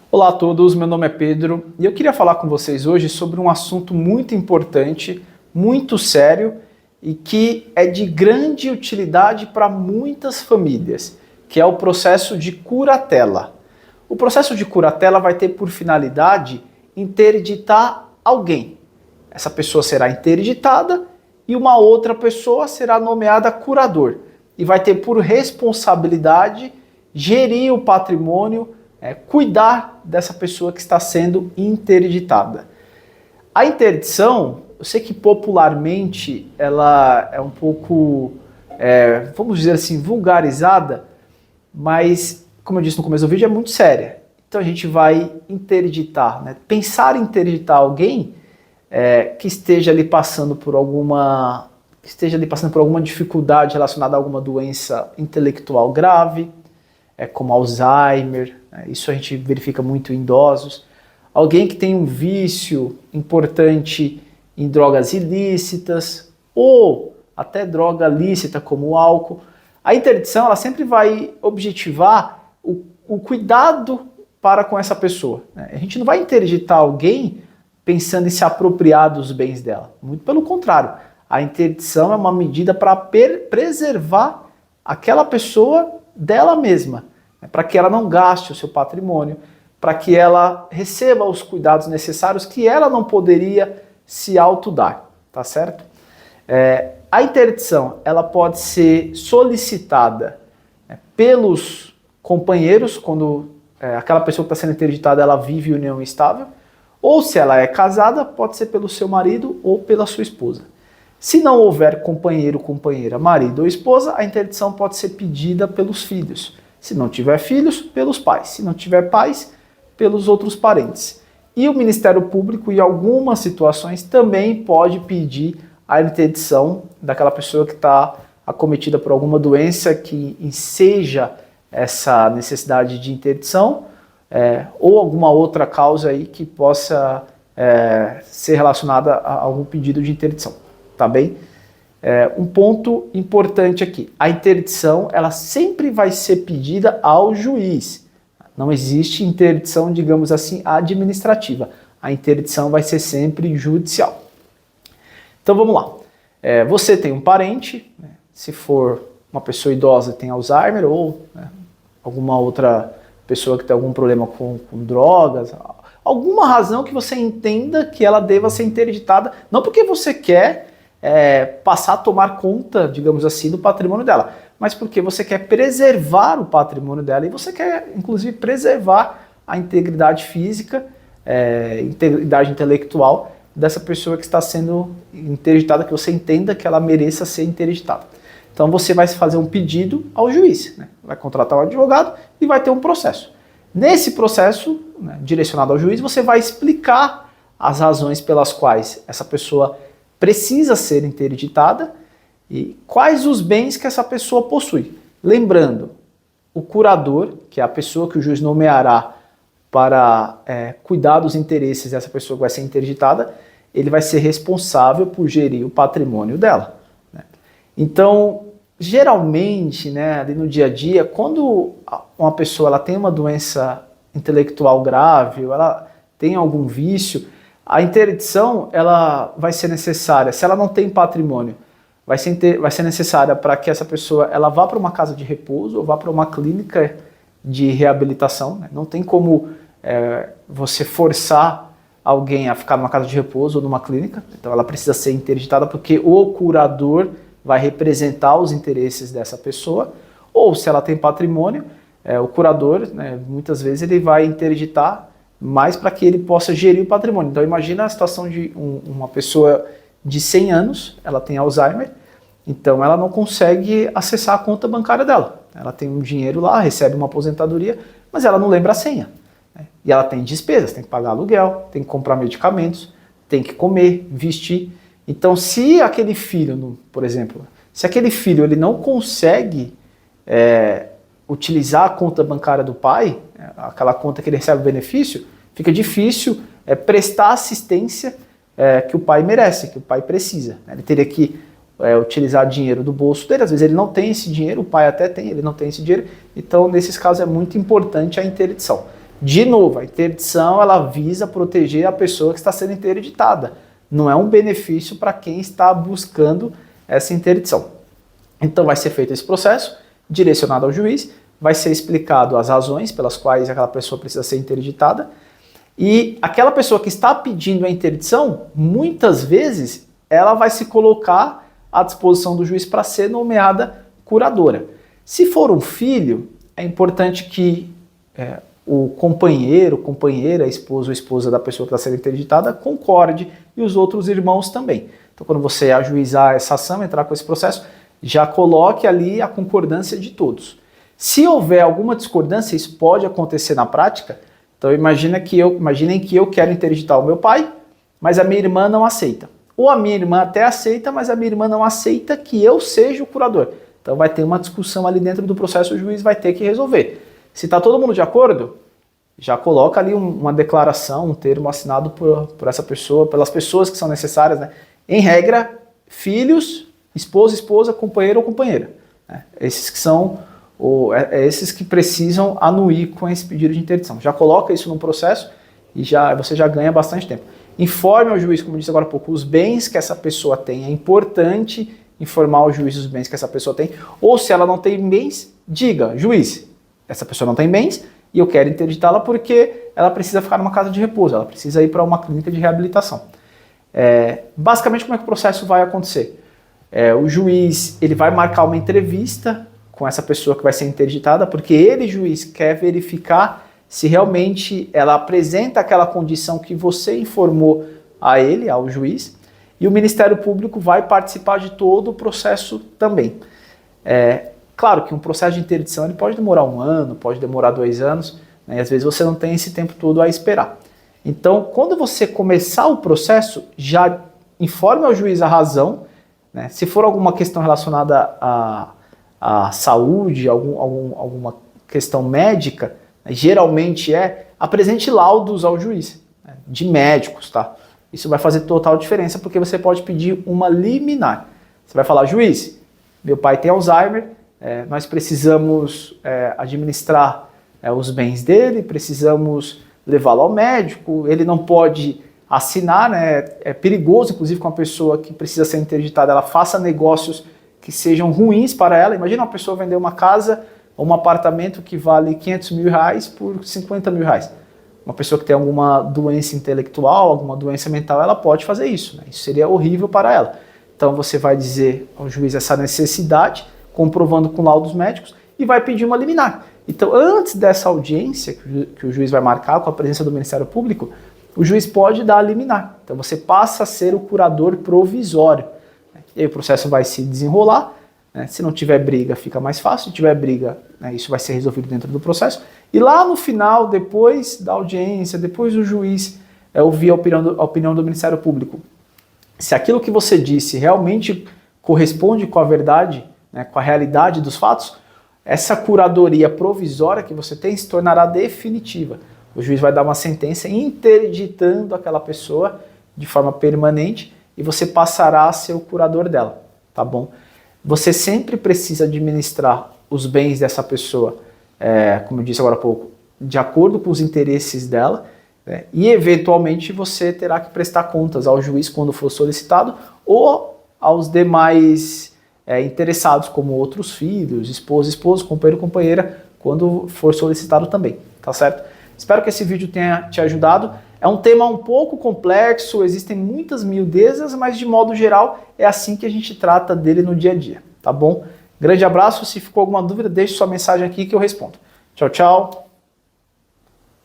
Olá a todos, meu nome é Pedro e eu queria falar com vocês hoje sobre um assunto muito importante, muito sério e que é de grande utilidade para muitas famílias, que é o processo de curatela. O processo de curatela vai ter por finalidade interditar alguém. Essa pessoa será interditada e uma outra pessoa será nomeada curador e vai ter por responsabilidade gerir o patrimônio, cuidar dessa pessoa que está sendo interditada. A interdição, eu sei que popularmente ela é um pouco, vamos dizer assim, vulgarizada, mas, como eu disse no começo do vídeo, é muito séria. Então a gente vai interditar, pensar em interditar alguém que esteja ali passando por alguma dificuldade relacionada a alguma doença intelectual grave, como Alzheimer, isso a gente verifica muito em idosos. Alguém que tem um vício importante em drogas ilícitas ou até droga lícita como o álcool. A interdição ela sempre vai objetivar o cuidado para com essa pessoa. A gente não vai interditar alguém pensando em se apropriar dos bens dela. Muito pelo contrário. A interdição é uma medida para preservar aquela pessoa dela mesma, para que ela não gaste o seu patrimônio, para que ela receba os cuidados necessários que ela não poderia se autodar, tá certo? A interdição ela pode ser solicitada pelos companheiros, quando aquela pessoa que está sendo interditada ela vive em união estável, ou se ela é casada, pode ser pelo seu marido ou pela sua esposa. Se não houver companheiro, companheira, marido ou esposa, a interdição pode ser pedida pelos filhos. Se não tiver filhos, pelos pais. Se não tiver pais, pelos outros parentes. E o Ministério Público, em algumas situações, também pode pedir a interdição daquela pessoa que está acometida por alguma doença que enseja essa necessidade de interdição, ou alguma outra causa aí que possa ser relacionada a algum pedido de interdição. Tá bem? Um ponto importante aqui, a interdição ela sempre vai ser pedida ao juiz. Não existe interdição, digamos assim, administrativa. A interdição vai ser sempre judicial. Então vamos lá. Você tem um parente, se for uma pessoa idosa tem Alzheimer ou alguma outra pessoa que tem algum problema com drogas, alguma razão que você entenda que ela deva ser interditada, não porque você quer passar a tomar conta, digamos assim, do patrimônio dela, mas porque você quer preservar o patrimônio dela e você quer, inclusive, preservar a integridade física, integridade intelectual dessa pessoa que está sendo interditada, que você entenda que ela mereça ser interditada. Então você vai fazer um pedido ao juiz, vai contratar um advogado e vai ter um processo. Nesse processo, direcionado ao juiz, você vai explicar as razões pelas quais essa pessoa precisa ser interditada e quais os bens que essa pessoa possui. Lembrando, o curador, que é a pessoa que o juiz nomeará para cuidar dos interesses dessa pessoa que vai ser interditada, ele vai ser responsável por gerir o patrimônio dela. Então, geralmente, ali no dia a dia, quando uma pessoa ela tem uma doença intelectual grave, ou ela tem algum vício, a interdição ela vai ser necessária, se ela não tem patrimônio, vai ser necessária para que essa pessoa ela vá para uma casa de repouso ou vá para uma clínica de reabilitação. Não tem como você forçar alguém a ficar numa casa de repouso ou numa clínica, então ela precisa ser interditada porque o curador vai representar os interesses dessa pessoa, ou se ela tem patrimônio, o curador, muitas vezes ele vai interditar mais para que ele possa gerir o patrimônio. Então imagina a situação de uma pessoa de 100 anos, ela tem Alzheimer, então ela não consegue acessar a conta bancária dela. Ela tem um dinheiro lá, recebe uma aposentadoria, mas ela não lembra a senha. E ela tem despesas, tem que pagar aluguel, tem que comprar medicamentos, tem que comer, vestir. Então se aquele filho, por exemplo, se aquele filho ele não consegue utilizar a conta bancária do pai, aquela conta que ele recebe o benefício, fica difícil prestar assistência que o pai merece, que o pai precisa. Ele teria que utilizar dinheiro do bolso dele, às vezes ele não tem esse dinheiro, o pai até tem, ele não tem esse dinheiro, então nesses casos é muito importante a interdição. De novo, a interdição ela visa proteger a pessoa que está sendo interditada. Não é um benefício para quem está buscando essa interdição. Então vai ser feito esse processo, direcionado ao juiz, vai ser explicado as razões pelas quais aquela pessoa precisa ser interditada, e aquela pessoa que está pedindo a interdição, muitas vezes, ela vai se colocar à disposição do juiz para ser nomeada curadora. Se for um filho, é importante que o companheiro, companheira, esposo ou esposa da pessoa que está sendo interditada concorde e os outros irmãos também. Então, quando você ajuizar essa ação, entrar com esse processo, já coloque ali a concordância de todos. Se houver alguma discordância, isso pode acontecer na prática. Então, imaginem que eu quero interditar o meu pai, mas a minha irmã não aceita. Ou a minha irmã até aceita, mas a minha irmã não aceita que eu seja o curador. Então, vai ter uma discussão ali dentro do processo, o juiz vai ter que resolver. Se está todo mundo de acordo, já coloca ali uma declaração, um termo assinado por essa pessoa, pelas pessoas que são necessárias, né? Em regra, filhos, esposa, esposa, companheiro ou companheira. Né? Esses que são, esses que precisam anuir com esse pedido de interdição. Já coloca isso no processo e você já ganha bastante tempo. Informe ao juiz, como eu disse agora há pouco, os bens que essa pessoa tem. É importante informar ao juiz os bens que essa pessoa tem. Ou se ela não tem bens, diga, juiz, essa pessoa não tem bens e eu quero interditá-la porque ela precisa ficar numa casa de repouso, ela precisa ir para uma clínica de reabilitação. Basicamente, como é que o processo vai acontecer? O juiz ele vai marcar uma entrevista com essa pessoa que vai ser interditada, porque ele, juiz, quer verificar se realmente ela apresenta aquela condição que você informou a ele, ao juiz, e o Ministério Público vai participar de todo o processo também. Claro que um processo de interdição ele pode demorar 1 ano, pode demorar 2 anos, né, e às vezes você não tem esse tempo todo a esperar. Então, quando você começar o processo, já informe ao juiz a razão, né, se for alguma questão relacionada à saúde, alguma questão médica, né, geralmente apresente laudos ao juiz, né, de médicos, tá? Isso vai fazer total diferença porque você pode pedir uma liminar. Você vai falar, juiz, meu pai tem Alzheimer, nós precisamos administrar os bens dele, precisamos levá-lo ao médico, ele não pode assinar, né? É perigoso, inclusive, com a pessoa que precisa ser interditada, ela faça negócios que sejam ruins para ela. Imagina uma pessoa vender uma casa ou um apartamento que vale R$500 mil por R$50 mil. Uma pessoa que tem alguma doença intelectual, alguma doença mental, ela pode fazer isso, né? Isso seria horrível para ela. Então você vai dizer ao juiz essa necessidade, comprovando com laudos médicos, e vai pedir uma liminar. Então, antes dessa audiência que o juiz vai marcar com a presença do Ministério Público, o juiz pode dar a liminar. Então você passa a ser o curador provisório. E aí o processo vai se desenrolar, né? Se não tiver briga, fica mais fácil. Se tiver briga, né, isso vai ser resolvido dentro do processo. E lá no final, depois da audiência, depois do juiz ouvir a opinião do Ministério Público, se aquilo que você disse realmente corresponde com a verdade, né, com a realidade dos fatos, essa curadoria provisória que você tem se tornará definitiva. O juiz vai dar uma sentença interditando aquela pessoa de forma permanente e você passará a ser o curador dela, tá bom? Você sempre precisa administrar os bens dessa pessoa, como eu disse agora há pouco, de acordo com os interesses dela, né? E eventualmente você terá que prestar contas ao juiz quando for solicitado ou aos demais interessados, como outros filhos, esposo, companheiro, companheira, quando for solicitado também, tá certo? Espero que esse vídeo tenha te ajudado. É um tema um pouco complexo, existem muitas miudezas, mas de modo geral é assim que a gente trata dele no dia a dia, tá bom? Grande abraço, se ficou alguma dúvida, deixe sua mensagem aqui que eu respondo. Tchau, tchau!